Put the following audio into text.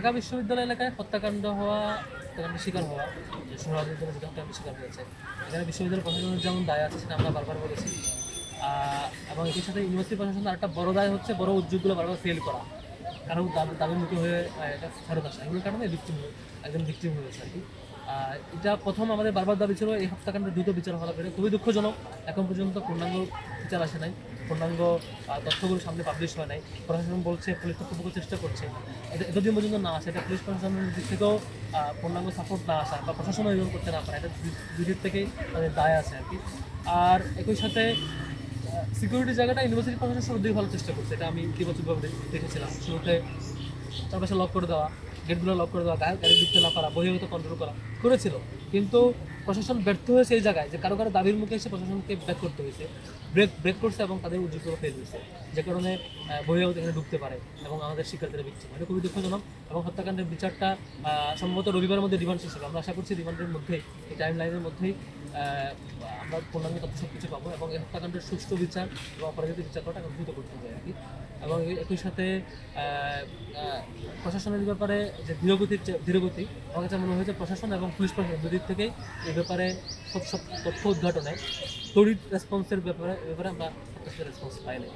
ঢাকা বিশ্ববিদ্যালয় এলাকায় হত্যাকাণ্ডের শিকার হওয়া, যে সোহরাওয়ার্দীর জন্য যেটা হত্যাকাণ্ডের শিকার হয়েছে, এখানে বিশ্ববিদ্যালয় প্রশাসনের যেমন দায় আছে সেটা আমরা বারবার বলেছি। এবং একই সাথে ইউনিভার্সিটি প্রশাসনের আরেকটা বড় দায় হচ্ছে বড় উদ্যোগগুলো বারবার ফেল করা, কারণ দাবির মুখে হয়ে এটা ফেরত আসা, এগুলোর কারণে একজন ভিক্টিম হয়েছে আর কি। এটা প্রথম আমাদের বারবার দাবি ছিল এই হত্যাকাণ্ডের দ্রুত বিচার হওয়া বেড়ে, খুবই দুঃখজনক এখন পর্যন্ত পূর্ণাঙ্গ বিচার আসে নাই, পূর্ণাঙ্গ তথ্যগুলো সামনে পাবলিশ হয় নাই। প্রশাসন বলছে পুলিশ কর্তৃপক্ষ চেষ্টা করছে, এতদিন পর্যন্ত না আসে, এটা পুলিশ প্রশাসনের দিক থেকেও পূর্ণাঙ্গ সাপোর্ট না আসা বা প্রশাসনও এগুলো করতে না পারে, এটা দুই দিক থেকেই তাদের দায় আছে আর কি। আর একই সাথে সিকিউরিটি জায়গাটা ইউনিভার্সিটি প্রশাসন সর্বাধিক ভালো চেষ্টা করছে, এটা আমি ইতিবাচকভাবে দেখেছিলাম। শুরুতে চারপাশে লক করে দেওয়া, গেটগুলো লক করে দেওয়া, গাড়ি ঢুকতে না পারা, বহিরাগত কন্ট্রোল করেছিল, কিন্তু প্রশাসন ব্যর্থ হয়েছে এই জায়গায় যে কারো দাবির মুখে এসে প্রশাসনকে ব্রেক করতে হয়েছে, ব্রেক করছে এবং তাদের উদ্যোগগুলো ফেল হয়েছে, যে কারণে বহিরাগত এখানে ঢুকতে পারে এবং আমাদের শিক্ষার্থীরা বিচ্ছিন্ন। এটা খুবই দুঃখজনক এবং হত্যাকাণ্ডের বিচারটা সম্ভবত রবিবারের মধ্যে রিমান্ড শেষ হবে। আমরা আশা করছি রিমান্ডের মধ্যেই, এই টাইম লাইনের মধ্যেই আমরা পূর্ণাঙ্গ তথ্য সব কিছু পাবো এবং এই হত্যাকাণ্ডের সুষ্ঠু বিচার এবং অপরাধীদের বিচার করাটা এখন দ্রুত করতে হবে আর কি। এবং একই সাথে প্রশাসনের ব্যাপারে যে ধীরগতি আমার কাছে মনে হয়েছে প্রশাসন এবং পুলিশ প্রশাসন দুদিক থেকেই এই ব্যাপারে সব তথ্য উদ্ঘাটনে তড়িৎ রেসপন্সের ব্যাপারে আমরা রেসপন্স পাই নাই।